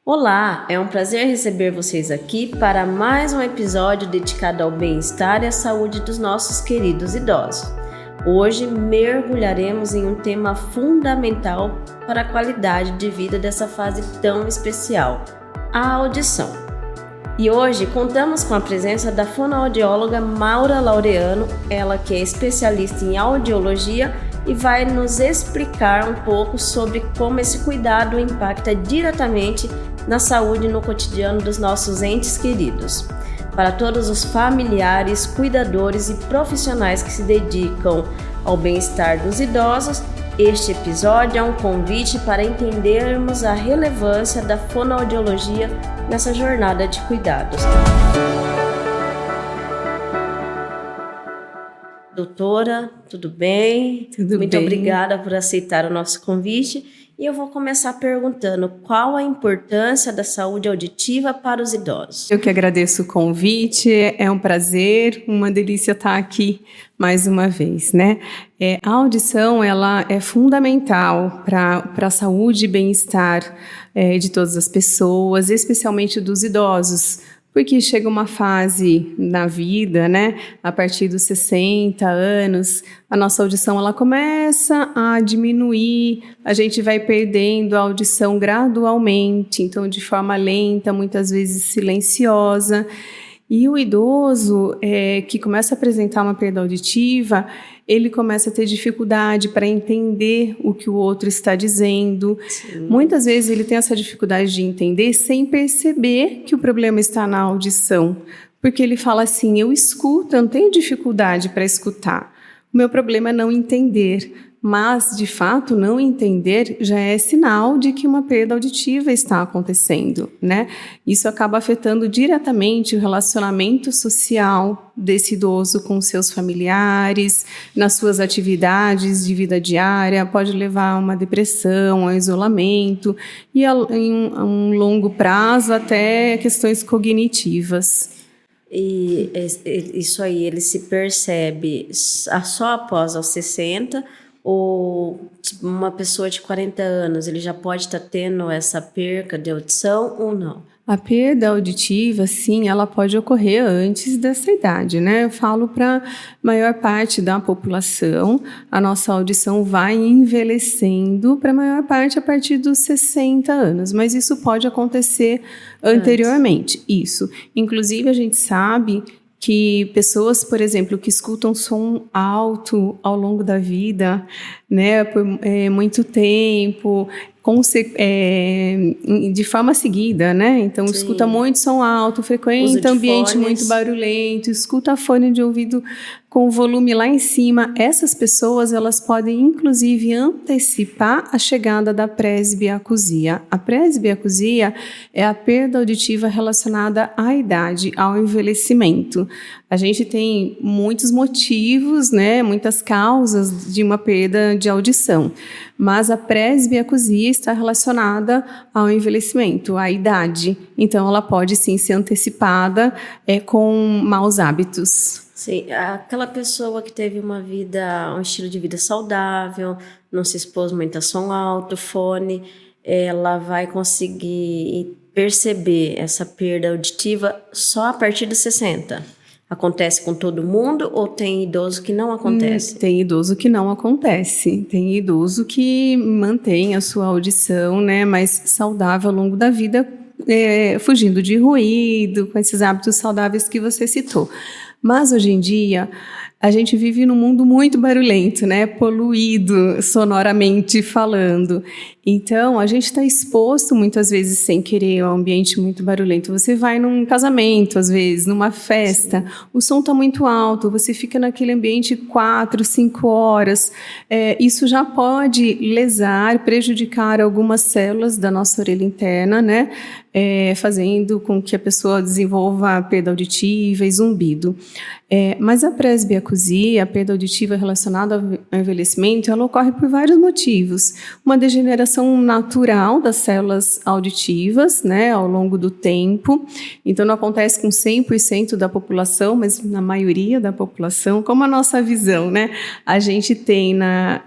Olá, é um prazer receber vocês aqui para mais um episódio dedicado ao bem-estar e à saúde dos nossos queridos idosos. Hoje mergulharemos em um tema fundamental para a qualidade de vida dessa fase tão especial, a audição. E hoje contamos com a presença da fonoaudióloga Maura Laureano, ela que é especialista em audiologia e vai nos explicar um pouco sobre como esse cuidado impacta diretamente na saúde e no cotidiano dos nossos entes queridos. Para todos os familiares, cuidadores e profissionais que se dedicam ao bem-estar dos idosos, este episódio é um convite para entendermos a relevância da fonoaudiologia nessa jornada de cuidados. Doutora, tudo bem? Tudo Muito bem. Obrigada por aceitar o nosso convite. E eu vou começar perguntando qual a importância da saúde auditiva para os idosos. Eu que agradeço o convite, é um prazer, uma delícia estar aqui mais uma vez, né? A audição, ela é fundamental para a saúde e bem-estar de todas as pessoas, especialmente dos idosos, porque chega uma fase na vida, né, a partir dos 60 anos, a nossa audição ela começa a diminuir, a gente vai perdendo a audição gradualmente, então de forma lenta, muitas vezes silenciosa. E o idoso que começa a apresentar uma perda auditiva, ele começa a ter dificuldade para entender o que o outro está dizendo. Sim. Muitas vezes ele tem essa dificuldade de entender sem perceber que o problema está na audição. Porque ele fala assim, eu escuto, eu não tenho dificuldade para escutar. O meu problema é não entender. Mas, de fato, não entender já é sinal de que uma perda auditiva está acontecendo, né? Isso acaba afetando diretamente o relacionamento social desse idoso com seus familiares, nas suas atividades de vida diária, pode levar a uma depressão, a isolamento e em um longo prazo até questões cognitivas. E isso aí, ele se percebe só após aos 60, ou uma pessoa de 40 anos, ele já pode estar tendo essa perca de audição ou não? A perda auditiva, sim, ela pode ocorrer antes dessa idade, né? Eu falo para a maior parte da população, a nossa audição vai envelhecendo para a maior parte a partir dos 60 anos, mas isso pode acontecer anteriormente, isso. Inclusive, a gente sabe que pessoas, por exemplo, que escutam som alto ao longo da vida, né, por muito tempo, de forma seguida, né? Então, sim, escuta muito som alto, frequenta ambiente fones, muito barulhento, escuta fone de ouvido com o volume lá em cima. Essas pessoas, elas podem, inclusive, antecipar a chegada da presbiacusia. A presbiacusia é a perda auditiva relacionada à idade, ao envelhecimento. A gente tem muitos motivos, né, muitas causas de uma perda de audição, mas a presbiacusia está relacionada ao envelhecimento, à idade. Então, ela pode, sim, ser antecipada com maus hábitos. Sim, aquela pessoa que teve um estilo de vida saudável, não se expôs muito a som alto, fone, ela vai conseguir perceber essa perda auditiva só a partir dos 60. Acontece com todo mundo ou tem idoso que não acontece? Tem idoso que não acontece. Tem idoso que mantém a sua audição, né, mais saudável ao longo da vida, fugindo de ruído, com esses hábitos saudáveis que você citou. Mas hoje em dia a gente vive num mundo muito barulhento, né? Poluído sonoramente falando. Então, a gente está exposto muitas vezes sem querer a um ambiente muito barulhento. Você vai num casamento, às vezes, numa festa, sim, o som está muito alto, você fica naquele ambiente 4, 5 horas. Isso já pode lesar, prejudicar algumas células da nossa orelha interna, né? Fazendo com que a pessoa desenvolva perda auditiva e zumbido. Mas a presbiacusia, a perda auditiva relacionada ao envelhecimento, ela ocorre por vários motivos. Uma degeneração natural das células auditivas, né, ao longo do tempo. Então, não acontece com 100% da população, mas na maioria da população. Como a nossa visão, né? A gente tem na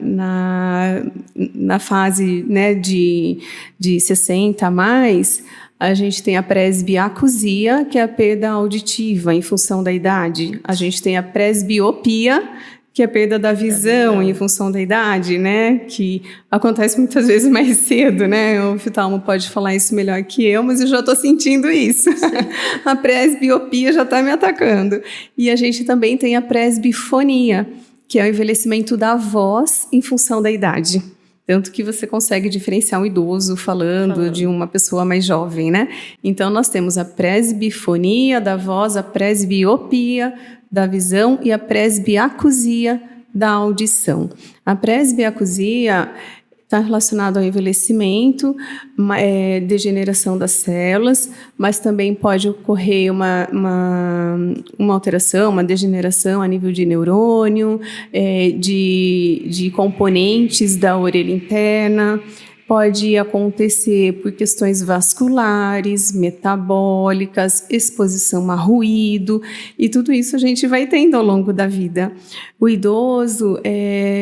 fase, né, de 60 a mais, A gente tem a presbiacusia, que é a perda auditiva em função da idade. A gente tem a presbiopia, que é a perda da visão em função da idade, né? Que acontece muitas vezes mais cedo, né? O oftalmo pode falar isso melhor que eu, mas eu já estou sentindo isso. A presbiopia já está me atacando. E a gente também tem a presbifonia, que é o envelhecimento da voz em função da idade. Tanto que você consegue diferenciar um idoso falando de uma pessoa mais jovem, né? Então, nós temos a presbifonia da voz, a presbiopia da visão e a presbiacusia da audição. A presbiacusia está relacionada ao envelhecimento, degeneração das células, mas também pode ocorrer uma alteração, uma degeneração a nível de neurônio, de componentes da orelha interna. Pode acontecer por questões vasculares, metabólicas, exposição a ruído, e tudo isso a gente vai tendo ao longo da vida. O idoso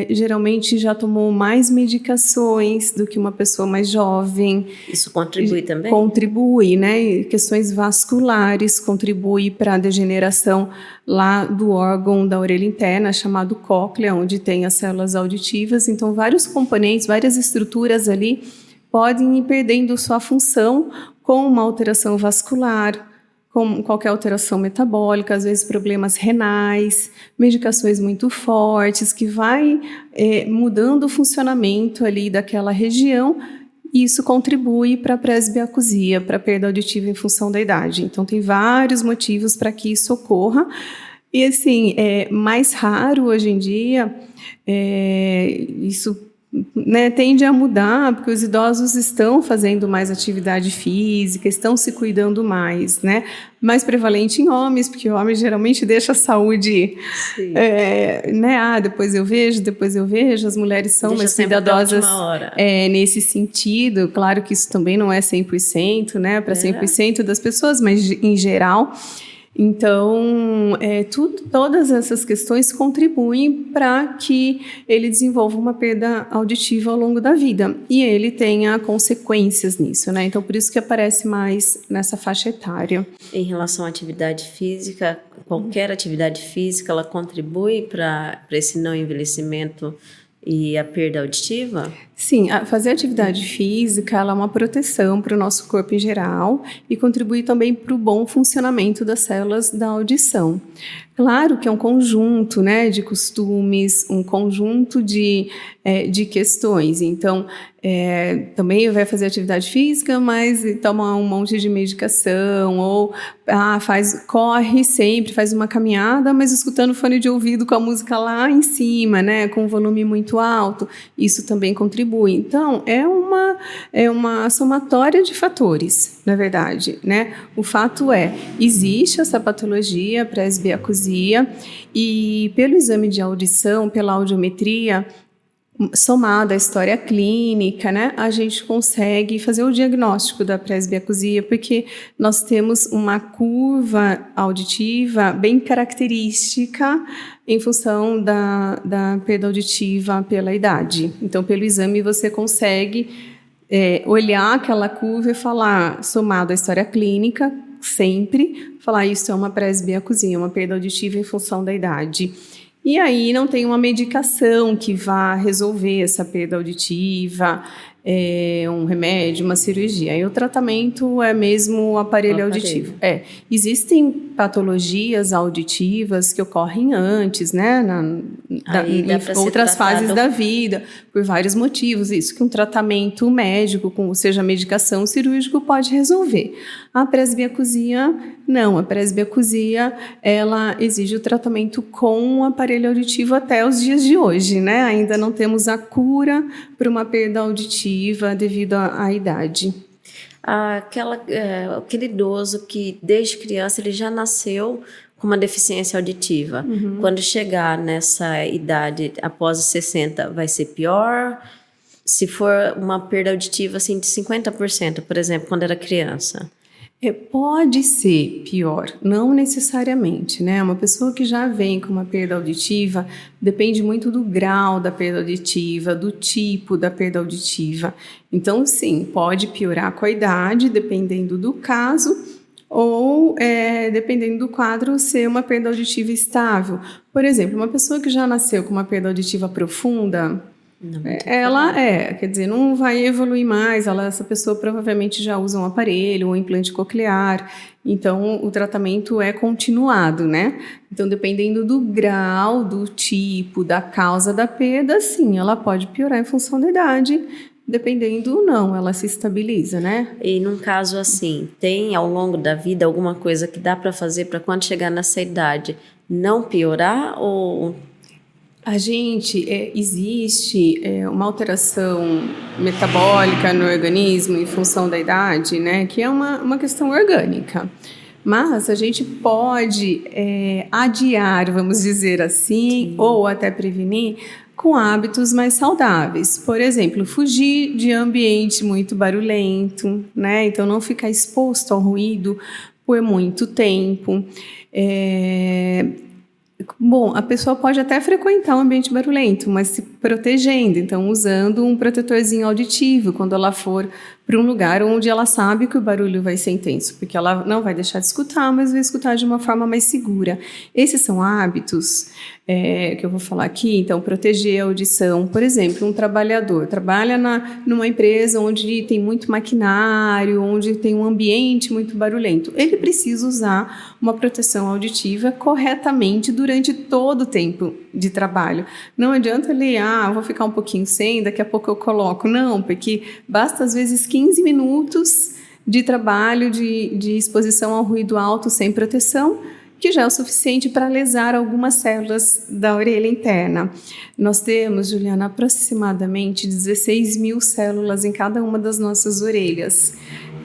geralmente já tomou mais medicações do que uma pessoa mais jovem. Isso contribui também? Contribui, né? Questões vasculares contribuem para a degeneração lá do órgão da orelha interna, chamado cóclea, onde tem as células auditivas. Então, vários componentes, várias estruturas ali podem ir perdendo sua função com uma alteração vascular, com qualquer alteração metabólica, às vezes problemas renais, medicações muito fortes, que vai mudando o funcionamento ali daquela região. E isso contribui para a presbiacusia, para a perda auditiva em função da idade. Então, tem vários motivos para que isso ocorra. E, assim, é mais raro hoje em dia, isso, né, tende a mudar, porque os idosos estão fazendo mais atividade física, estão se cuidando mais, né? Mais prevalente em homens, porque o homem geralmente deixa a saúde, né? Depois eu vejo, as mulheres são mais cuidadosas nesse sentido. Claro que isso também não é 100%, né? Para 100% das pessoas, mas em geral. Então, todas essas questões contribuem para que ele desenvolva uma perda auditiva ao longo da vida e ele tenha consequências nisso, né? Então, por isso que aparece mais nessa faixa etária. Em relação à atividade física, qualquer atividade física, ela contribui para esse não envelhecimento e a perda auditiva? Sim, fazer atividade física ela é uma proteção para o nosso corpo em geral e contribui também para o bom funcionamento das células da audição. Claro que é um conjunto, né, de costumes, um conjunto de questões. Então, também vai fazer atividade física, mas toma um monte de medicação, ou corre sempre, faz uma caminhada, mas escutando fone de ouvido com a música lá em cima, né, com um volume muito alto. Isso também contribui. Então, é uma somatória de fatores, na verdade, né? O fato existe essa patologia, presbiacusia, e pelo exame de audição, pela audiometria, somado à história clínica, né, a gente consegue fazer o diagnóstico da presbiacusia, porque nós temos uma curva auditiva bem característica em função da perda auditiva pela idade. Então, pelo exame, você consegue olhar aquela curva e falar, somado à história clínica, sempre, falar isso é uma presbiacusia, uma perda auditiva em função da idade. E aí não tem uma medicação que vá resolver essa perda auditiva, um remédio, uma cirurgia. Aí o tratamento é mesmo o aparelho auditivo. Existem patologias auditivas que ocorrem antes, né, em outras fases da vida, por vários motivos. Isso que um tratamento médico, seja medicação cirúrgico, pode resolver. A presbiacusia, não. A presbiacusia, ela exige o tratamento com o aparelho auditivo até os dias de hoje, né? Ainda não temos a cura para uma perda auditiva devido à idade. Aquele idoso que desde criança ele já nasceu com uma deficiência auditiva. Uhum. Quando chegar nessa idade após os 60 vai ser pior? Se for uma perda auditiva assim, de 50%, por exemplo, quando era criança? Pode ser pior, não necessariamente, né? Uma pessoa que já vem com uma perda auditiva, depende muito do grau da perda auditiva, do tipo da perda auditiva. Então, sim, pode piorar com a idade, dependendo do caso, ou dependendo do quadro, ser uma perda auditiva estável. Por exemplo, uma pessoa que já nasceu com uma perda auditiva profunda, quer dizer, não vai evoluir mais, essa pessoa provavelmente já usa um aparelho ou implante coclear, então o tratamento é continuado, né? Então, dependendo do grau, do tipo, da causa da perda, sim, ela pode piorar em função da idade, dependendo não, ela se estabiliza, né? E num caso assim, tem ao longo da vida alguma coisa que dá para fazer para quando chegar nessa idade não piorar ou... Existe uma alteração metabólica no organismo em função da idade, né, que é uma questão orgânica. Mas a gente pode adiar, vamos dizer assim, ou até prevenir com hábitos mais saudáveis. Por exemplo, fugir de ambiente muito barulhento, né, então não ficar exposto ao ruído por muito tempo. Bom, a pessoa pode até frequentar um ambiente barulhento, mas se protegendo, então usando um protetorzinho auditivo quando ela for para um lugar onde ela sabe que o barulho vai ser intenso, porque ela não vai deixar de escutar, mas vai escutar de uma forma mais segura. Esses são hábitos que eu vou falar aqui, então proteger a audição. Por exemplo, um trabalhador trabalha numa empresa onde tem muito maquinário, onde tem um ambiente muito barulhento. Ele precisa usar uma proteção auditiva corretamente durante todo o tempo de trabalho. Não adianta ele, eu vou ficar um pouquinho sem, daqui a pouco eu coloco. Não, porque basta às vezes 15 minutos de trabalho, de exposição ao ruído alto sem proteção, que já é o suficiente para lesar algumas células da orelha interna. Nós temos, Juliana, aproximadamente 16 mil células em cada uma das nossas orelhas.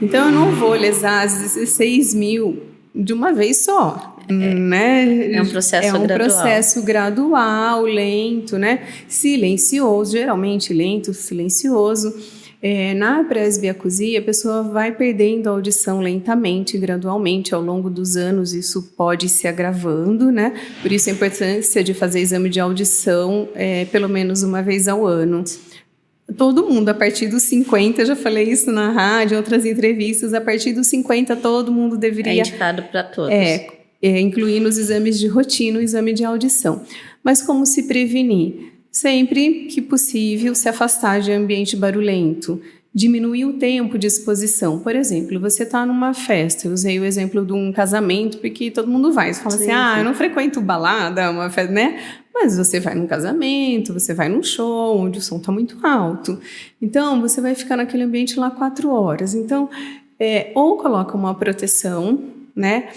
Então, eu não vou lesar as 16 mil de uma vez só. Né? É um processo gradual. É um processo gradual, lento, né? Silencioso, geralmente lento, silencioso. Na presbiacusia, a pessoa vai perdendo a audição lentamente, gradualmente, ao longo dos anos, isso pode ir se agravando, né? Por isso a importância de fazer exame de audição pelo menos uma vez ao ano. Todo mundo, a partir dos 50, já falei isso na rádio, em outras entrevistas, a partir dos 50 todo mundo deveria... É indicado para todos. Incluir nos exames de rotina o exame de audição. Mas como se prevenir? Sempre que possível, se afastar de ambiente barulhento, diminuir o tempo de exposição. Por exemplo, você está numa festa, eu usei o exemplo de um casamento, porque todo mundo vai, você fala assim, eu não frequento balada, uma festa, né? Mas você vai num casamento, você vai num show, onde o som está muito alto. Então, você vai ficar naquele ambiente lá 4 horas. Então, ou coloca uma proteção, né?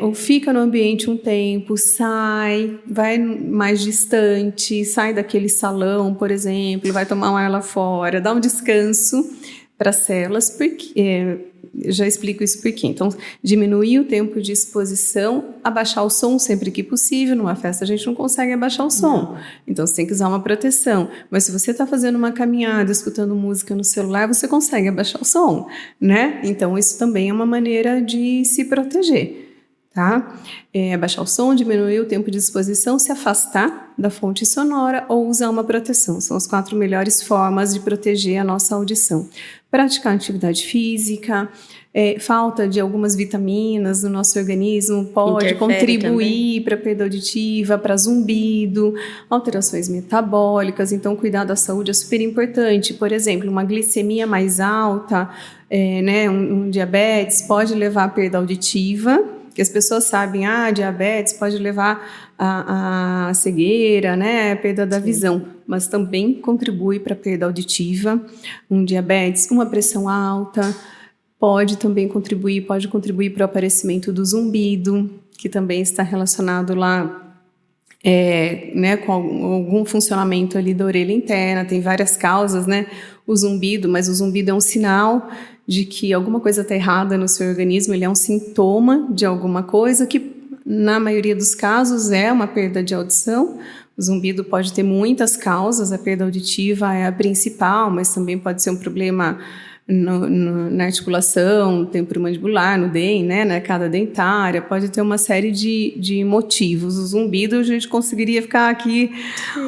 Ou fica no ambiente um tempo, sai, vai mais distante, sai daquele salão, por exemplo, vai tomar um ar lá fora, dá um descanso para as células, porque já explico isso por quê. Então, diminuir o tempo de exposição, abaixar o som sempre que possível. Numa festa a gente não consegue abaixar o som, então você tem que usar uma proteção. Mas se você está fazendo uma caminhada, escutando música no celular, você consegue abaixar o som, né? Então, isso também é uma maneira de se proteger. Tá? Abaixar o som, diminuir o tempo de exposição, se afastar da fonte sonora ou usar uma proteção. São as 4 melhores formas de proteger a nossa audição. Praticar atividade física, falta de algumas vitaminas no nosso organismo pode contribuir para a perda auditiva, para zumbido, alterações metabólicas. Então, cuidar da saúde é super importante. Por exemplo, uma glicemia mais alta, um diabetes pode levar à perda auditiva, que as pessoas sabem, diabetes pode levar a cegueira, né, a perda da visão, mas também contribui para a perda auditiva. Um diabetes, uma pressão alta, pode contribuir para o aparecimento do zumbido, que também está relacionado lá com algum funcionamento ali da orelha interna. Tem várias causas, né, o zumbido, mas o zumbido é um sinal de que alguma coisa está errada no seu organismo, ele é um sintoma de alguma coisa que, na maioria dos casos, é uma perda de audição. O zumbido pode ter muitas causas, a perda auditiva é a principal, mas também pode ser um problema na articulação temporomandibular, no DEM, né, na arcada dentária, pode ter uma série de motivos. O zumbido, a gente conseguiria ficar aqui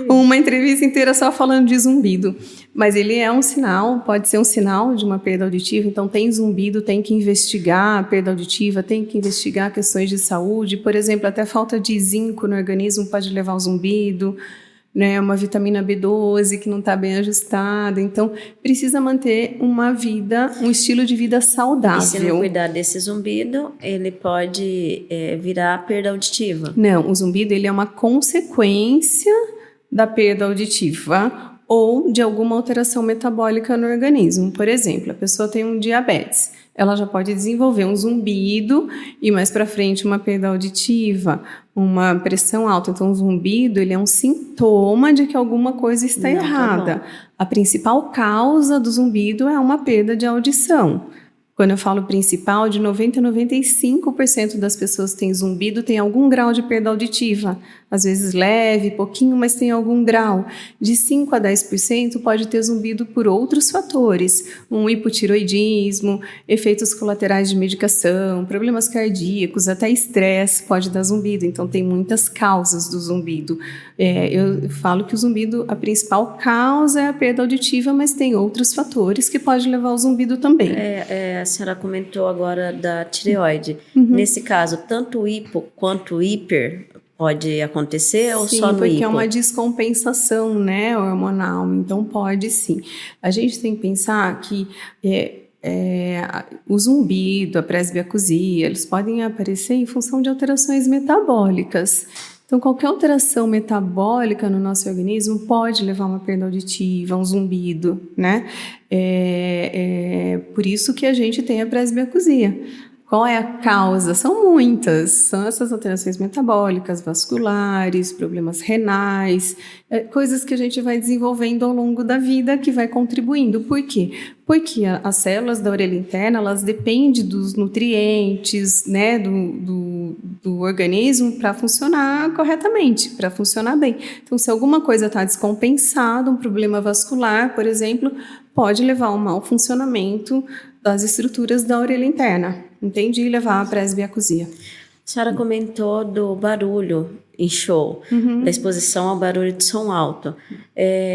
uma entrevista inteira só falando de zumbido, mas ele é um sinal, pode ser um sinal de uma perda auditiva. Então tem zumbido, tem que investigar a perda auditiva, tem que investigar questões de saúde, por exemplo, até falta de zinco no organismo pode levar ao zumbido, né, uma vitamina B12 que não está bem ajustada. Então, precisa manter um estilo de vida saudável. E se não cuidar desse zumbido, ele pode virar perda auditiva? Não, o zumbido ele é uma consequência da perda auditiva ou de alguma alteração metabólica no organismo. Por exemplo, a pessoa tem um diabetes. Ela já pode desenvolver um zumbido e mais para frente uma perda auditiva, uma pressão alta. Então, o zumbido ele é um sintoma de que alguma coisa está errada. A principal causa do zumbido é uma perda de audição. Quando eu falo principal, de 90% a 95% das pessoas que têm zumbido tem algum grau de perda auditiva. Às vezes leve, pouquinho, mas tem algum grau. De 5% a 10% pode ter zumbido por outros fatores. Um hipotiroidismo, efeitos colaterais de medicação, problemas cardíacos, até estresse pode dar zumbido. Então, tem muitas causas do zumbido. Eu falo que o zumbido, a principal causa é a perda auditiva, mas tem outros fatores que podem levar ao zumbido também. A senhora comentou agora da tireoide. Nesse caso, tanto o hipo quanto o hiper pode acontecer ou sim, só no hipo? Sim, porque é uma descompensação, né, hormonal, então pode sim. A gente tem que pensar que o zumbido, a presbiacusia, eles podem aparecer em função de alterações metabólicas. Então, qualquer alteração metabólica no nosso organismo pode levar a uma perda auditiva, um zumbido, né? Por isso que a gente tem a presbiacusia. Qual é a causa? São muitas. São essas alterações metabólicas, vasculares, problemas renais, coisas que a gente vai desenvolvendo ao longo da vida que vai contribuindo. Por quê? Porque as células da orelha interna, elas dependem dos nutrientes, né, do organismo para funcionar corretamente, para funcionar bem. Então, se alguma coisa está descompensada, um problema vascular, por exemplo, pode levar ao mau funcionamento das estruturas da orelha interna. Entende? E levar a presbiacusia. A senhora comentou do barulho em show, da exposição ao barulho de som alto.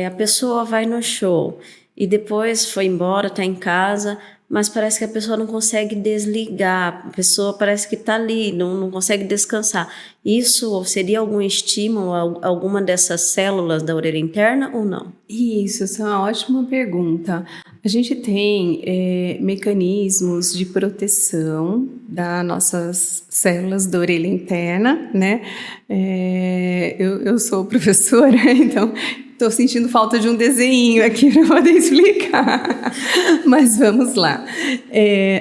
A pessoa vai no show e depois foi embora, está em casa, mas parece que a pessoa não consegue desligar, a pessoa parece que está ali, não consegue descansar. Isso seria algum estímulo a alguma dessas células da orelha interna ou não? Isso, essa é uma ótima pergunta. A gente tem mecanismos de proteção das nossas células da orelha interna, né? Eu sou professora, então estou sentindo falta de um desenho aqui para poder explicar, mas vamos lá.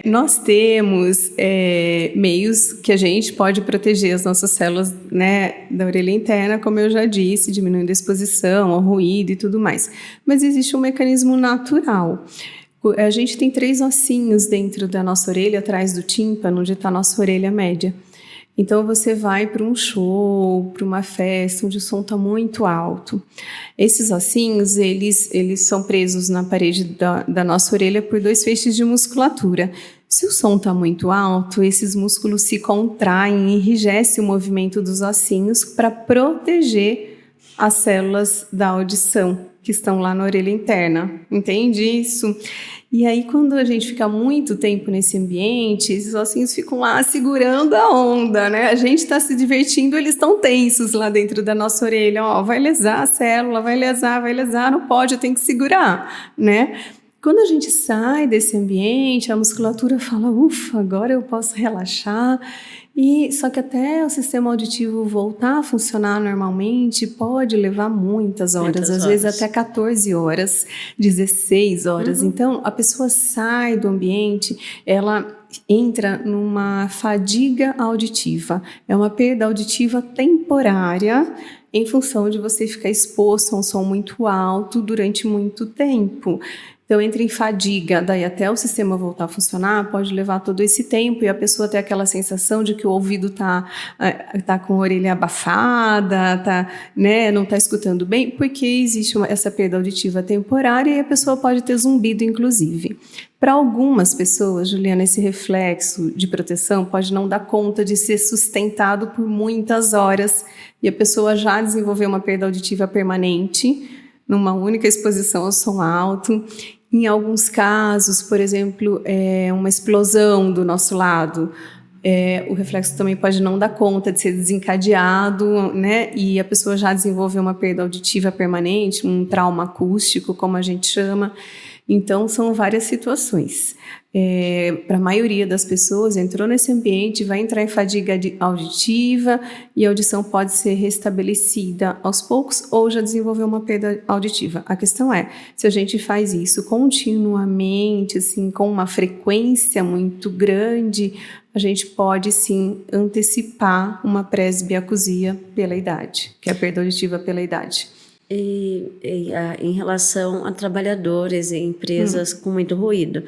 Nós temos meios que a gente pode proteger as nossas células, né, da orelha interna, como eu já disse, diminuindo a exposição ao ruído e tudo mais. Mas existe um mecanismo natural. A gente tem 3 ossinhos dentro da nossa orelha, atrás do tímpano, onde está a nossa orelha média. Então, você vai para um show, para uma festa, onde o som está muito alto. Esses ossinhos, eles são presos na parede da nossa orelha por 2 feixes de musculatura. Se o som está muito alto, esses músculos se contraem e enrijecem o movimento dos ossinhos para proteger as células da audição que estão lá na orelha interna. Entende isso? E aí, quando a gente fica muito tempo nesse ambiente, esses ossinhos ficam lá segurando a onda, né? A gente está se divertindo, eles estão tensos lá dentro da nossa orelha. Ó, vai lesar a célula, vai lesar, não pode, tem que segurar, né? Quando a gente sai desse ambiente, a musculatura fala, ufa, agora eu posso relaxar. Só que até o sistema auditivo voltar a funcionar normalmente pode levar muitas horas, às vezes até 14 horas, 16 horas. Então, a pessoa sai do ambiente, ela entra numa fadiga auditiva. É uma perda auditiva temporária em função de você ficar exposto a um som muito alto durante muito tempo. Então, entra em fadiga, daí até o sistema voltar a funcionar, pode levar todo esse tempo e a pessoa ter aquela sensação de que o ouvido tá com a orelha abafada, né, não está escutando bem, porque existe essa perda auditiva temporária e a pessoa pode ter zumbido, inclusive. Para algumas pessoas, Juliana, esse reflexo de proteção pode não dar conta de ser sustentado por muitas horas e a pessoa já desenvolveu uma perda auditiva permanente numa única exposição ao som alto. Em alguns casos, por exemplo, uma explosão do nosso lado, o reflexo também pode não dar conta de ser desencadeado, né? E a pessoa já desenvolveu uma perda auditiva permanente, um trauma acústico, como a gente chama. Então, são várias situações. Para a maioria das pessoas, entrou nesse ambiente, vai entrar em fadiga auditiva e a audição pode ser restabelecida aos poucos ou já desenvolveu uma perda auditiva. A questão é, se a gente faz isso continuamente, assim, com uma frequência muito grande, a gente pode, sim, antecipar uma presbiacusia pela idade, que é a perda auditiva pela idade. Em relação a trabalhadores em empresas com muito ruído,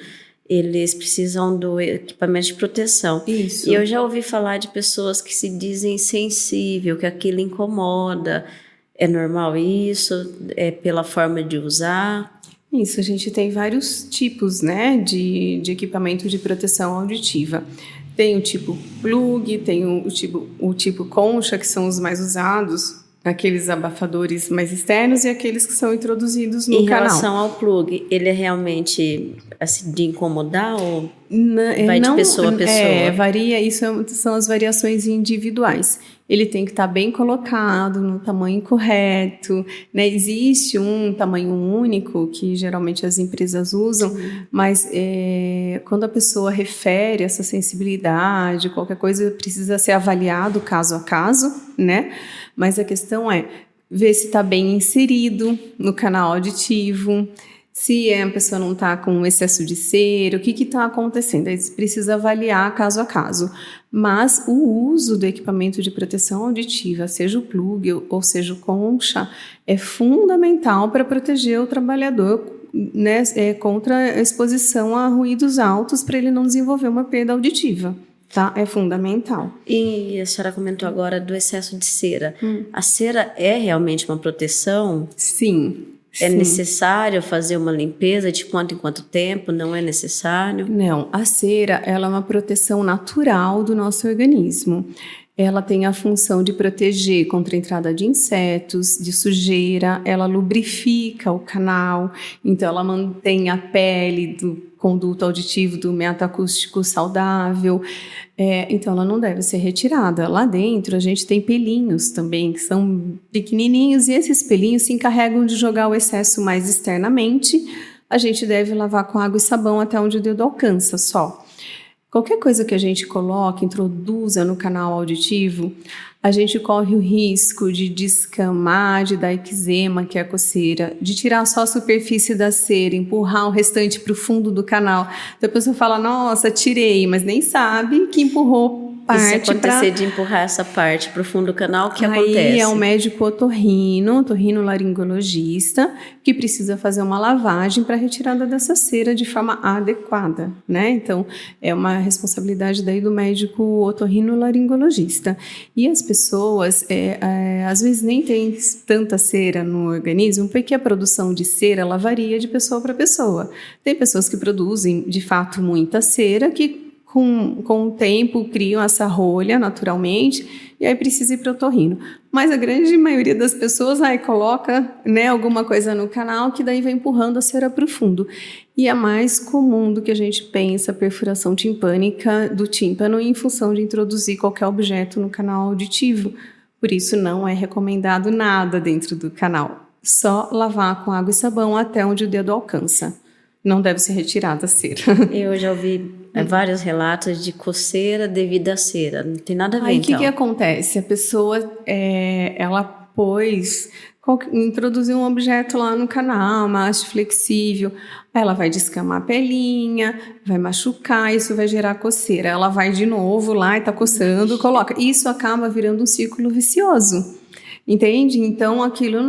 eles precisam do equipamento de proteção. Isso. E eu já ouvi falar de pessoas que se dizem sensível, que aquilo incomoda. É normal isso? É pela forma de usar? Isso, a gente tem vários tipos, né, de equipamento de proteção auditiva. Tem o tipo plug, tem o tipo concha, que são os mais usados, aqueles abafadores mais externos e aqueles que são introduzidos no canal. Em relação ao plug, ele é realmente assim, de incomodar ou vai de pessoa a pessoa? Varia, são as variações individuais. Ele tem que estar bem colocado, no tamanho correto, né? Existe um tamanho único que geralmente as empresas usam, mas quando a pessoa refere essa sensibilidade, qualquer coisa precisa ser avaliado caso a caso, né? Mas a questão é ver se está bem inserido no canal auditivo, se a pessoa não está com excesso de cera, o que está acontecendo. Aí precisa avaliar caso a caso. Mas o uso do equipamento de proteção auditiva, seja o plug ou seja o concha, é fundamental para proteger o trabalhador, né, contra a exposição a ruídos altos, para ele não desenvolver uma perda auditiva. Tá? É fundamental. E a senhora comentou agora do excesso de cera. A cera é realmente uma proteção? Sim. É necessário fazer uma limpeza de quanto em quanto tempo? Não é necessário? Não, a cera ela é uma proteção natural do nosso organismo. Ela tem a função de proteger contra a entrada de insetos, de sujeira, ela lubrifica o canal, então ela mantém a pele do conduto auditivo do metaacústico saudável, então ela não deve ser retirada. Lá dentro a gente tem pelinhos também, que são pequenininhos, e esses pelinhos se encarregam de jogar o excesso mais externamente. A gente deve lavar com água e sabão até onde o dedo alcança só. Qualquer coisa que a gente coloque, introduza no canal auditivo, a gente corre o risco de descamar, de dar eczema, que é a coceira, de tirar só a superfície da cera, empurrar o restante para o fundo do canal. Então a pessoa fala, nossa, tirei, mas nem sabe que empurrou parte. E se acontecer de empurrar essa parte para o fundo do canal, o que acontece? Aí é um médico otorrinolaringologista, que precisa fazer uma lavagem para a retirada dessa cera de forma adequada, né? Então, é uma responsabilidade daí do médico otorrinolaringologista. E as pessoas, às vezes, nem têm tanta cera no organismo, porque a produção de cera, ela varia de pessoa para pessoa. Tem pessoas que produzem, de fato, muita cera, que com o tempo criam essa rolha naturalmente e aí precisa ir para o otorrino. Mas a grande maioria das pessoas aí coloca, né, alguma coisa no canal que daí vai empurrando a cera para o fundo. E é mais comum do que a gente pensa a perfuração timpânica do tímpano em função de introduzir qualquer objeto no canal auditivo. Por isso não é recomendado nada dentro do canal. Só lavar com água e sabão até onde o dedo alcança. Não deve ser retirada a cera. Eu já ouvi vários relatos de coceira devido à cera. Não tem nada a ver, aí, então. O que acontece? A pessoa, ela introduziu um objeto lá no canal, uma haste flexível, ela vai descamar a pelinha, vai machucar, isso vai gerar coceira. Ela vai de novo lá e tá coçando, coloca. Isso acaba virando um círculo vicioso. Entende? Então, aquilo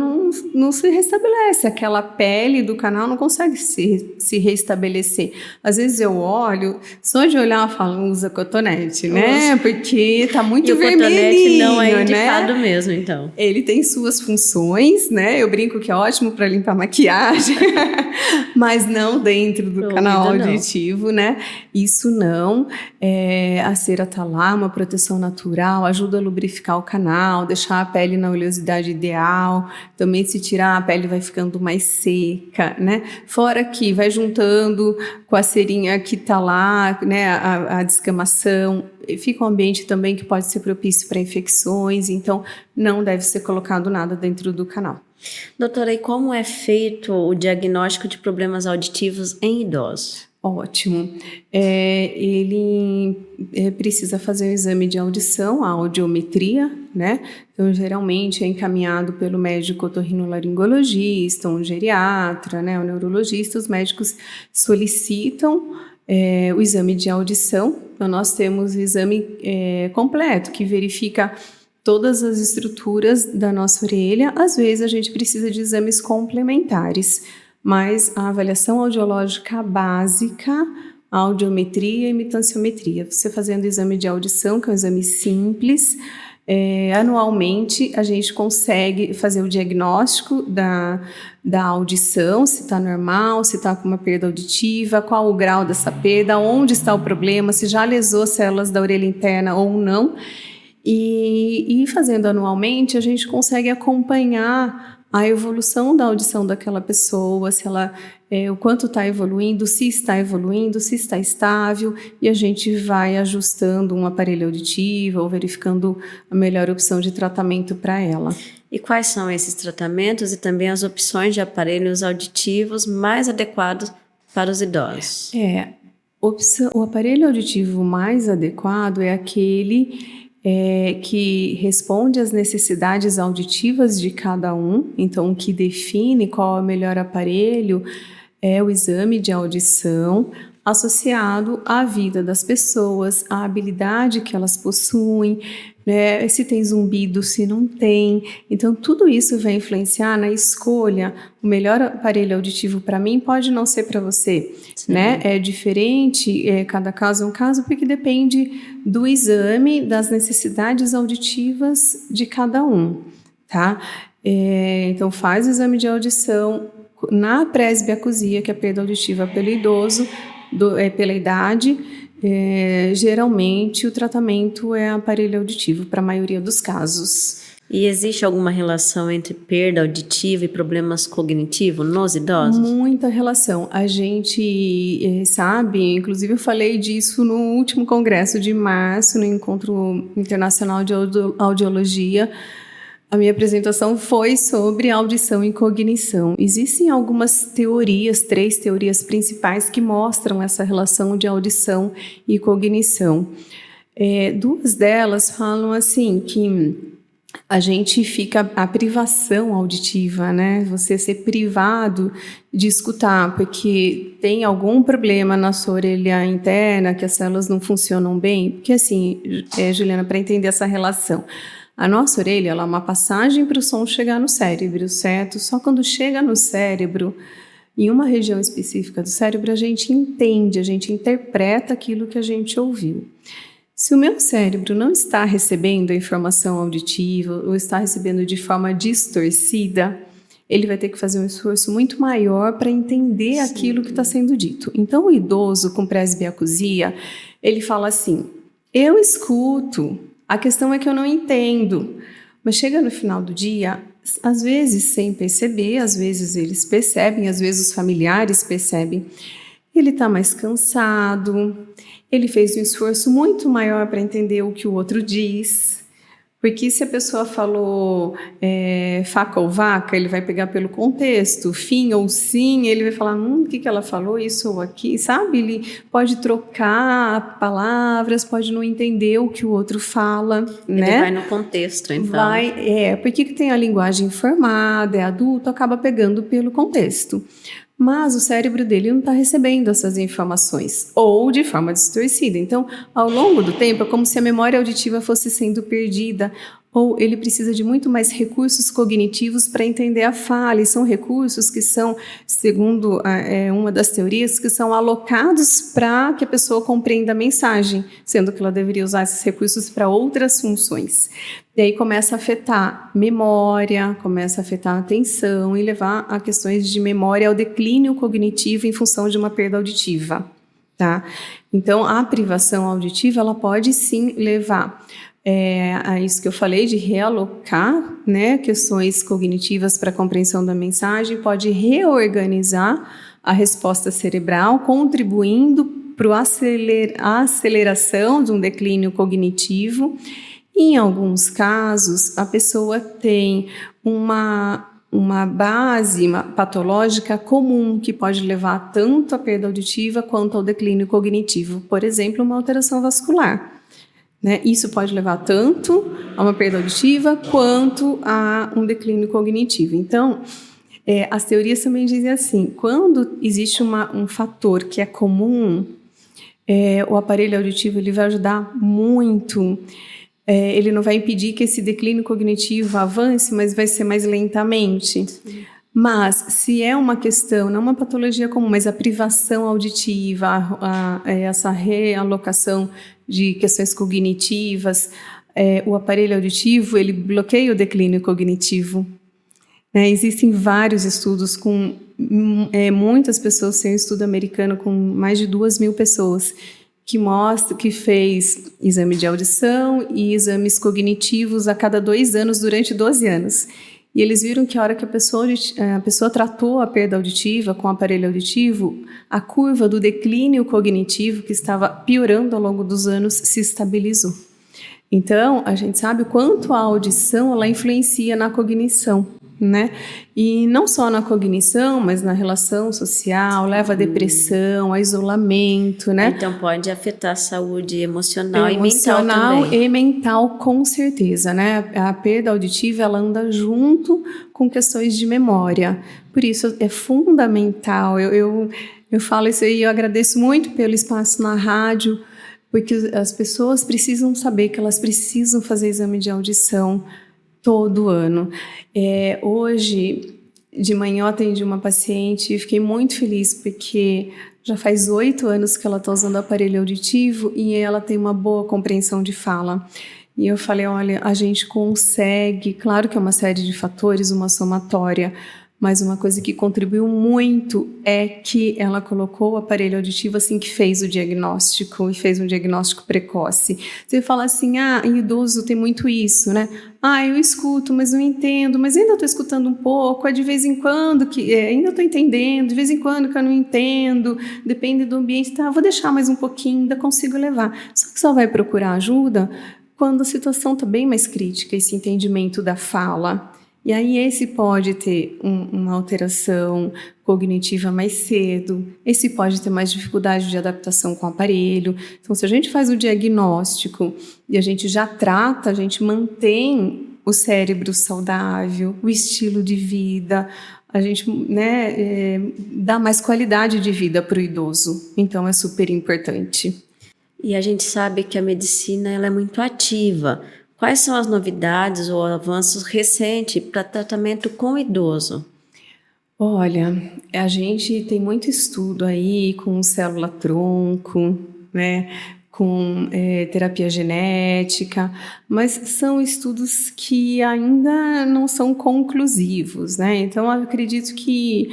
não se restabelece. Aquela pele do canal não consegue se restabelecer. Às vezes eu olho, só de olhar eu falo, usa cotonete, né? Porque tá muito vermelhinho, né? O cotonete não é indicado mesmo, então. Ele tem suas funções, né? Eu brinco que é ótimo para limpar maquiagem, mas não dentro do canal auditivo, né? Isso não. A cera tá lá, uma proteção natural, ajuda a lubrificar o canal, deixar a pele na oleosidade ideal. Também, se tirar, a pele vai ficando mais seca, né? Fora que vai juntando com a cerinha que tá lá, né? A descamação. Fica um ambiente também que pode ser propício para infecções, então não deve ser colocado nada dentro do canal. Doutora, e como é feito o diagnóstico de problemas auditivos em idosos? Ótimo. Ele precisa fazer um exame de audição, a audiometria, né? Então, geralmente é encaminhado pelo médico otorrinolaringologista, um geriatra, né? Um neurologista. Os médicos solicitam o exame de audição. Então, nós temos o exame completo, que verifica todas as estruturas da nossa orelha. Às vezes, a gente precisa de exames complementares, mas a avaliação audiológica básica, a audiometria e imitanciometria. Você fazendo o exame de audição, que é um exame simples, anualmente a gente consegue fazer o diagnóstico da audição, se está normal, se está com uma perda auditiva, qual o grau dessa perda, onde está o problema, se já lesou as células da orelha interna ou não. E fazendo anualmente, a gente consegue acompanhar a evolução da audição daquela pessoa, se ela, o quanto está evoluindo, se está estável, e a gente vai ajustando um aparelho auditivo ou verificando a melhor opção de tratamento para ela. E quais são esses tratamentos e também as opções de aparelhos auditivos mais adequados para os idosos? O aparelho auditivo mais adequado é aquele que responde às necessidades auditivas de cada um. Então, o que define qual é o melhor aparelho é o exame de audição associado à vida das pessoas, à habilidade que elas possuem, né? Se tem zumbido, se não tem. Então, tudo isso vai influenciar na escolha. O melhor aparelho auditivo para mim pode não ser para você, né? É diferente, cada caso é um caso, porque depende do exame, das necessidades auditivas de cada um, tá? Então, faz o exame de audição na presbiacusia, que é a perda auditiva pelo idoso, pela idade. Geralmente o tratamento é aparelho auditivo para a maioria dos casos. E existe alguma relação entre perda auditiva e problemas cognitivos nos idosos? Muita relação. A gente sabe, inclusive eu falei disso no último congresso de março, no Encontro Internacional de Audiologia. A minha apresentação foi sobre audição e cognição. Existem algumas teorias, 3 teorias principais que mostram essa relação de audição e cognição. 2 delas falam assim que a gente fica, a privação auditiva, né? Você ser privado de escutar, porque tem algum problema na sua orelha interna, que as células não funcionam bem. Porque assim, Juliana, para entender essa relação, a nossa orelha ela é uma passagem para o som chegar no cérebro, certo? Só quando chega no cérebro, em uma região específica do cérebro, a gente entende, a gente interpreta aquilo que a gente ouviu. Se o meu cérebro não está recebendo a informação auditiva ou está recebendo de forma distorcida, ele vai ter que fazer um esforço muito maior para entender aquilo que está sendo dito. Então, o idoso com presbiacusia, ele fala assim, eu escuto, a questão é que eu não entendo. Mas chega no final do dia, às vezes sem perceber, às vezes eles percebem, às vezes os familiares percebem. Ele está mais cansado, ele fez um esforço muito maior para entender o que o outro diz. Porque se a pessoa falou faca ou vaca, ele vai pegar pelo contexto, fim ou sim, ele vai falar, o que ela falou, isso ou aqui, sabe? Ele pode trocar palavras, pode não entender o que o outro fala, ele né? Vai no contexto, então. Porque tem a linguagem formada, é adulto, acaba pegando pelo contexto. Mas o cérebro dele não está recebendo essas informações, ou de forma distorcida. Então, ao longo do tempo, é como se a memória auditiva fosse sendo perdida, ou ele precisa de muito mais recursos cognitivos para entender a fala, e são recursos que são, segundo uma das teorias, que são alocados para que a pessoa compreenda a mensagem, sendo que ela deveria usar esses recursos para outras funções. E aí começa a afetar memória, começa a afetar a atenção e levar a questões de memória ao declínio cognitivo em função de uma perda auditiva. Tá? Então, a privação auditiva ela pode sim levar a isso que eu falei de realocar, né, questões cognitivas para a compreensão da mensagem, pode reorganizar a resposta cerebral, contribuindo para a aceleração de um declínio cognitivo. Em alguns casos, a pessoa tem uma base patológica comum que pode levar tanto à perda auditiva quanto ao declínio cognitivo. Por exemplo, uma alteração vascular. Né? Isso pode levar tanto a uma perda auditiva quanto a um declínio cognitivo. Então, as teorias também dizem assim, quando existe um fator que é comum, o aparelho auditivo ele vai ajudar muito. Ele não vai impedir que esse declínio cognitivo avance, mas vai ser mais lentamente. Sim. Mas, se é uma questão, não uma patologia comum, mas a privação auditiva, essa realocação de questões cognitivas, o aparelho auditivo, ele bloqueia o declínio cognitivo. Existem vários estudos com muitas pessoas, tem um estudo americano com mais de 2.000 pessoas, que mostra que fez exame de audição e exames cognitivos a cada 2 anos durante 12 anos. E eles viram que a hora que a pessoa tratou a perda auditiva com o aparelho auditivo, a curva do declínio cognitivo, que estava piorando ao longo dos anos, se estabilizou. Então, a gente sabe o quanto a audição ela influencia na cognição, né? E não só na cognição, mas na relação social, leva a depressão, a isolamento, né? Então pode afetar a saúde emocional e mental também. Emocional e mental, com certeza, né? A perda auditiva, ela anda junto com questões de memória. Por isso, é fundamental. Eu falo isso aí, eu agradeço muito pelo espaço na rádio, porque as pessoas precisam saber que elas precisam fazer exame de audição todo ano. Hoje, de manhã, eu atendi uma paciente e fiquei muito feliz, porque já faz 8 anos que ela está usando aparelho auditivo e ela tem uma boa compreensão de fala. E eu falei, olha, a gente consegue, claro que é uma série de fatores, uma somatória, mas uma coisa que contribuiu muito é que ela colocou o aparelho auditivo assim que fez o diagnóstico, e fez um diagnóstico precoce. Você fala assim, em idoso tem muito isso, né? Eu escuto, mas não entendo, mas ainda estou escutando um pouco, é de vez em quando que ainda estou entendendo, de vez em quando que eu não entendo, depende do ambiente, vou deixar mais um pouquinho, ainda consigo levar. Só que só vai procurar ajuda quando a situação está bem mais crítica, esse entendimento da fala. E aí esse pode ter uma alteração cognitiva mais cedo, esse pode ter mais dificuldade de adaptação com o aparelho. Então, se a gente faz o diagnóstico e a gente já trata, a gente mantém o cérebro saudável, o estilo de vida, a gente dá mais qualidade de vida para o idoso. Então, é super importante. E a gente sabe que a medicina ela é muito ativa. Quais são as novidades ou avanços recentes para tratamento com idoso? Olha, a gente tem muito estudo aí com célula-tronco, né, com terapia genética, mas são estudos que ainda não são conclusivos, né? Então, eu acredito que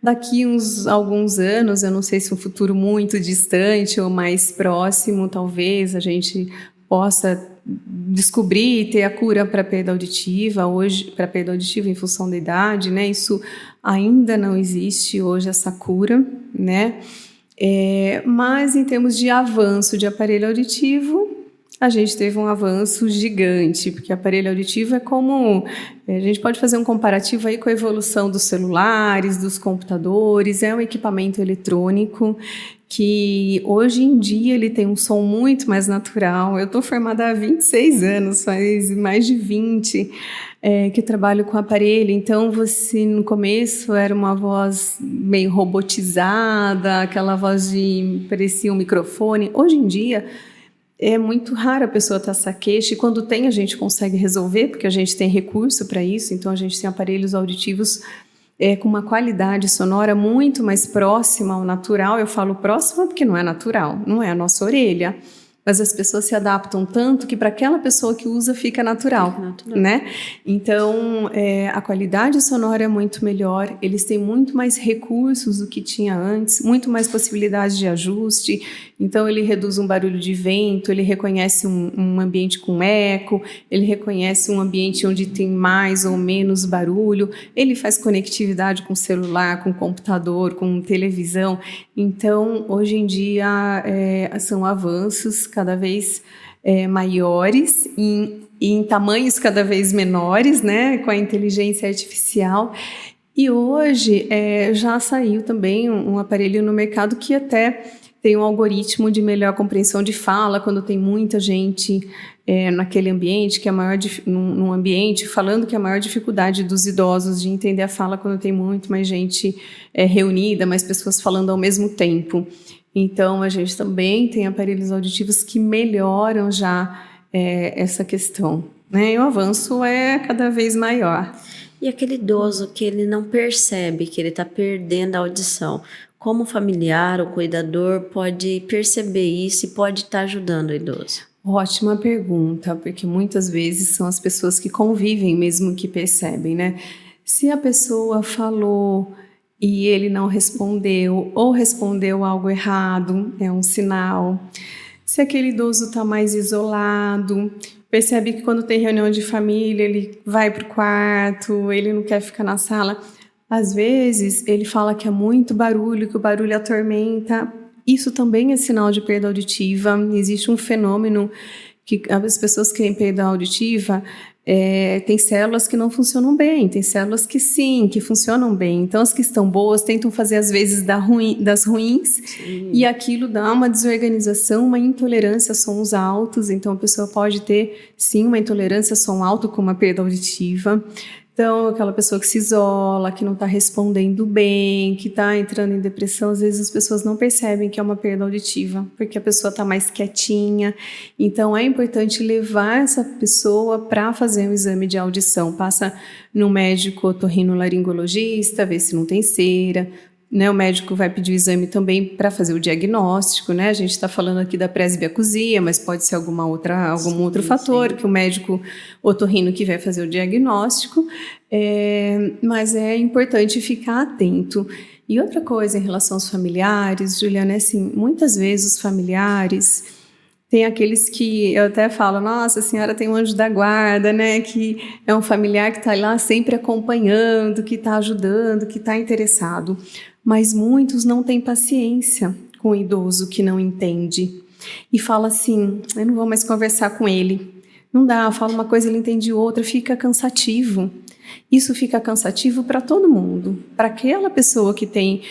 daqui alguns anos, eu não sei se um futuro muito distante ou mais próximo, talvez a gente possa descobrir e ter a cura para a perda auditiva, hoje, para a perda auditiva em função da idade, né? Isso ainda não existe hoje, essa cura, né? Mas em termos de avanço de aparelho auditivo, a gente teve um avanço gigante, porque aparelho auditivo é como... A gente pode fazer um comparativo aí com a evolução dos celulares, dos computadores, é um equipamento eletrônico que hoje em dia ele tem um som muito mais natural. Eu estou formada há 26 anos, faz mais de 20 que eu trabalho com aparelho, então você no começo era uma voz meio robotizada, aquela voz parecia um microfone. Hoje em dia é muito raro a pessoa ter essa queixa, e quando tem a gente consegue resolver, porque a gente tem recurso para isso, então a gente tem aparelhos auditivos com uma qualidade sonora muito mais próxima ao natural. Eu falo próxima porque não é natural, não é a nossa orelha, mas as pessoas se adaptam tanto que para aquela pessoa que usa fica natural, né? Então, a qualidade sonora é muito melhor, eles têm muito mais recursos do que tinha antes, muito mais possibilidades de ajuste. Então, ele reduz um barulho de vento, ele reconhece um ambiente com eco, ele reconhece um ambiente onde tem mais ou menos barulho, ele faz conectividade com celular, com computador, com televisão. Então, hoje em dia, são avanços cada vez maiores, em tamanhos cada vez menores, né, com a inteligência artificial. E hoje já saiu também um aparelho no mercado que até tem um algoritmo de melhor compreensão de fala, quando tem muita gente naquele ambiente, que é num ambiente, falando que a maior dificuldade dos idosos de entender a fala quando tem muito mais gente reunida, mais pessoas falando ao mesmo tempo. Então, a gente também tem aparelhos auditivos que melhoram já essa questão, né? E o avanço é cada vez maior. E aquele idoso que ele não percebe que ele está perdendo a audição, como o familiar ou cuidador pode perceber isso e pode estar ajudando o idoso? Ótima pergunta, porque muitas vezes são as pessoas que convivem mesmo que percebem, né? Se a pessoa falou e ele não respondeu, ou respondeu algo errado, é um sinal. Se aquele idoso está mais isolado, percebe que quando tem reunião de família, ele vai para o quarto, ele não quer ficar na sala. Às vezes, ele fala que é muito barulho, que o barulho atormenta. Isso também é sinal de perda auditiva. Existe um fenômeno que as pessoas que têm perda auditiva tem células que não funcionam bem, tem células que sim, que funcionam bem. Então, as que estão boas tentam fazer, às vezes, das ruins, sim. E aquilo dá uma desorganização, uma intolerância a sons altos. Então, a pessoa pode ter, sim, uma intolerância a som alto com uma perda auditiva. Então, aquela pessoa que se isola, que não está respondendo bem, que está entrando em depressão, às vezes as pessoas não percebem que é uma perda auditiva, porque a pessoa está mais quietinha. Então, é importante levar essa pessoa para fazer um exame de audição. Passa no médico otorrinolaringologista, ver se não tem cera. Né, o médico vai pedir o exame também para fazer o diagnóstico, né? A gente está falando aqui da presbiacusia, mas pode ser algum outro fator, que o médico otorrino que vai fazer o diagnóstico, mas é importante ficar atento. E outra coisa em relação aos familiares, Juliana, é assim, muitas vezes os familiares tem aqueles que eu até falo, nossa, a senhora tem um anjo da guarda, né? Que é um familiar que está lá sempre acompanhando, que está ajudando, que está interessado. Mas muitos não têm paciência com o idoso que não entende. E fala assim, eu não vou mais conversar com ele. Não dá, fala uma coisa, ele entende outra, fica cansativo. Isso fica cansativo para todo mundo. Para aquela pessoa que tem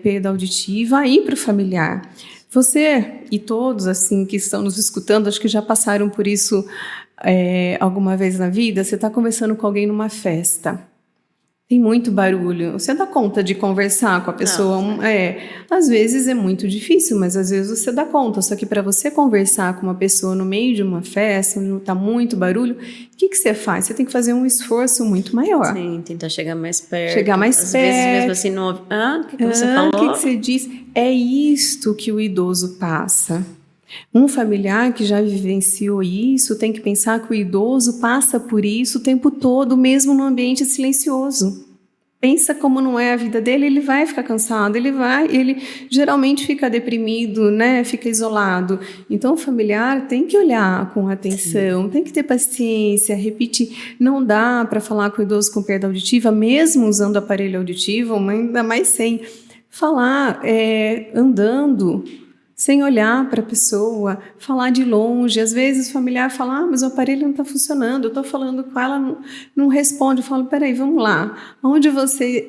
perda auditiva e para o familiar. Você e todos assim que estão nos escutando, acho que já passaram por isso alguma vez na vida. Você está conversando com alguém numa festa, tem muito barulho, você dá conta de conversar com a pessoa? Às vezes é muito difícil, mas às vezes você dá conta. Só que para você conversar com uma pessoa no meio de uma festa, onde está muito barulho, o que você faz? Você tem que fazer um esforço muito maior. Sim, tentar chegar mais perto. Às vezes mesmo assim, não ouve. O que você falou? O que você diz? É isto que o idoso passa. Um familiar que já vivenciou isso tem que pensar que o idoso passa por isso o tempo todo, mesmo no ambiente silencioso. Pensa como não é a vida dele, ele vai ficar cansado, ele geralmente fica deprimido, né? Fica isolado. Então o familiar tem que olhar com atenção, tem que ter paciência, repetir. Não dá para falar com o idoso com perda auditiva, mesmo usando aparelho auditivo, ainda mais sem falar, andando, sem olhar para a pessoa, falar de longe. Às vezes o familiar fala, mas o aparelho não está funcionando, eu estou falando com ela, não responde. Eu falo, peraí, vamos lá, onde você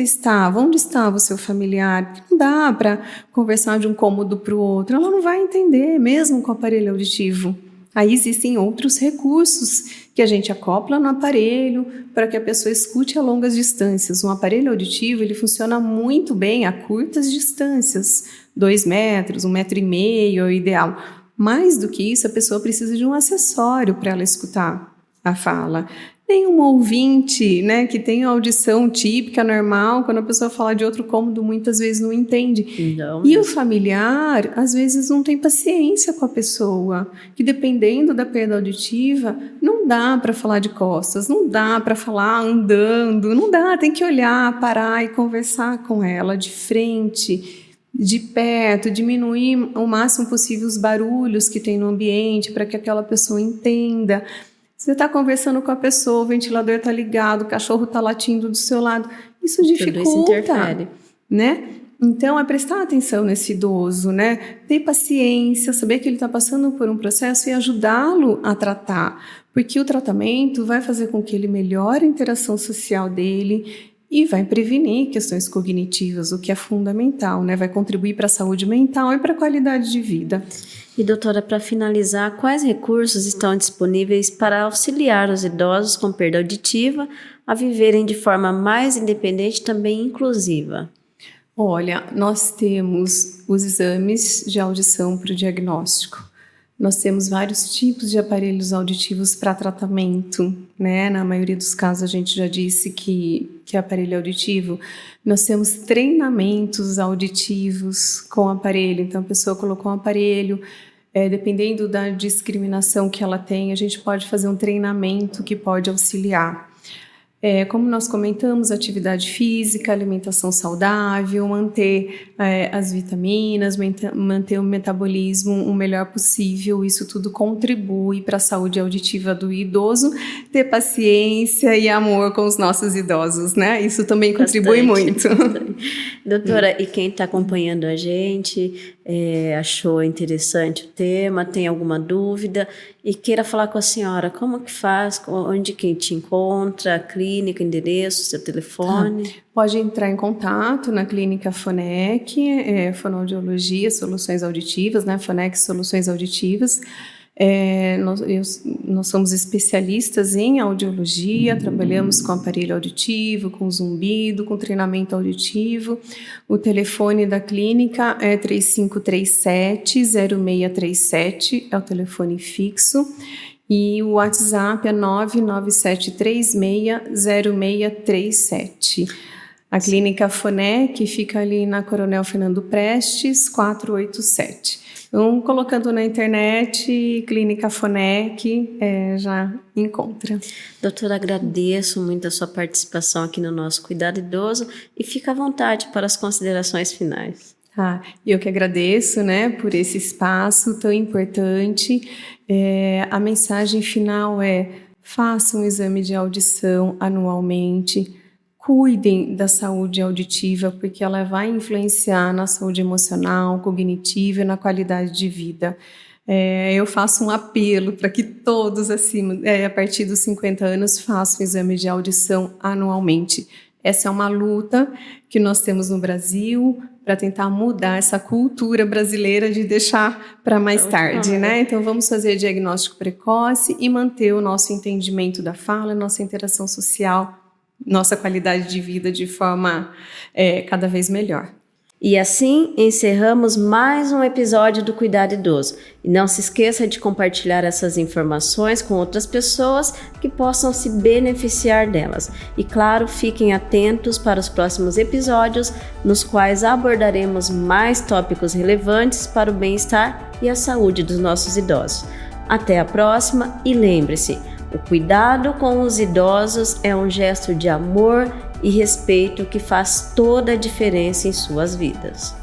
estava? Onde estava o seu familiar? Não dá para conversar de um cômodo para o outro, ela não vai entender, mesmo com o aparelho auditivo. Aí existem outros recursos que a gente acopla no aparelho para que a pessoa escute a longas distâncias. Um aparelho auditivo, ele funciona muito bem a curtas distâncias, 2 metros, 1,5 metro é o ideal. Mais do que isso, a pessoa precisa de um acessório para ela escutar a fala. Tem um ouvinte, né, que tem a audição típica, normal, quando a pessoa fala de outro cômodo, muitas vezes não entende. Não, e o familiar, às vezes, não tem paciência com a pessoa, que dependendo da perda auditiva, não dá para falar de costas, não dá para falar andando, não dá, tem que olhar, parar e conversar com ela de frente, de perto, diminuir o máximo possível os barulhos que tem no ambiente para que aquela pessoa entenda. Você está conversando com a pessoa, o ventilador está ligado, o cachorro está latindo do seu lado. Isso dificulta, isso interfere, né? Então, é prestar atenção nesse idoso, né? Ter paciência, saber que ele está passando por um processo e ajudá-lo a tratar. Porque o tratamento vai fazer com que ele melhore a interação social dele e vai prevenir questões cognitivas, o que é fundamental, né? Vai contribuir para a saúde mental e para a qualidade de vida. E, doutora, para finalizar, quais recursos estão disponíveis para auxiliar os idosos com perda auditiva a viverem de forma mais independente e também inclusiva? Olha, nós temos os exames de audição para o diagnóstico. Nós temos vários tipos de aparelhos auditivos para tratamento, né? Na maioria dos casos a gente já disse que aparelho auditivo. Nós temos treinamentos auditivos com aparelho, então a pessoa colocou um aparelho, dependendo da discriminação que ela tem, a gente pode fazer um treinamento que pode auxiliar. Como nós comentamos, atividade física, alimentação saudável, manter as vitaminas, manter o metabolismo o melhor possível, isso tudo contribui para a saúde auditiva do idoso, ter paciência e amor com os nossos idosos, né? Isso também contribui muito. Doutora, e quem está acompanhando a gente, achou interessante o tema, tem alguma dúvida e queira falar com a senhora, como que faz, onde quem te encontra, a clínica, endereço, seu telefone? Pode entrar em contato na clínica FONEC, Fonoaudiologia, Soluções Auditivas, né? FONEC Soluções Auditivas. Nós somos especialistas em audiologia, trabalhamos com aparelho auditivo, com zumbido, com treinamento auditivo. O telefone da clínica é 3537-0637, é o telefone fixo. E o WhatsApp é 997360637. A clínica FONEC fica ali na Coronel Fernando Prestes, 487. Então, colocando na internet, Clínica FONEC, já encontra. Doutora, agradeço muito a sua participação aqui no nosso Cuidado Idoso e fica à vontade para as considerações finais. Eu que agradeço, né, por esse espaço tão importante. A mensagem final é: façam um exame de audição anualmente. Cuidem da saúde auditiva, porque ela vai influenciar na saúde emocional, cognitiva e na qualidade de vida. Eu faço um apelo para que todos a partir dos 50 anos façam exame de audição anualmente. Essa é uma luta que nós temos no Brasil para tentar mudar essa cultura brasileira de deixar para mais tarde, né? Então vamos fazer diagnóstico precoce e manter o nosso entendimento da fala, nossa interação social, nossa qualidade de vida de forma cada vez melhor. E assim encerramos mais um episódio do Cuidado Idoso. E não se esqueça de compartilhar essas informações com outras pessoas que possam se beneficiar delas. E claro, fiquem atentos para os próximos episódios, nos quais abordaremos mais tópicos relevantes para o bem-estar e a saúde dos nossos idosos. Até a próxima e lembre-se, o cuidado com os idosos é um gesto de amor e respeito que faz toda a diferença em suas vidas.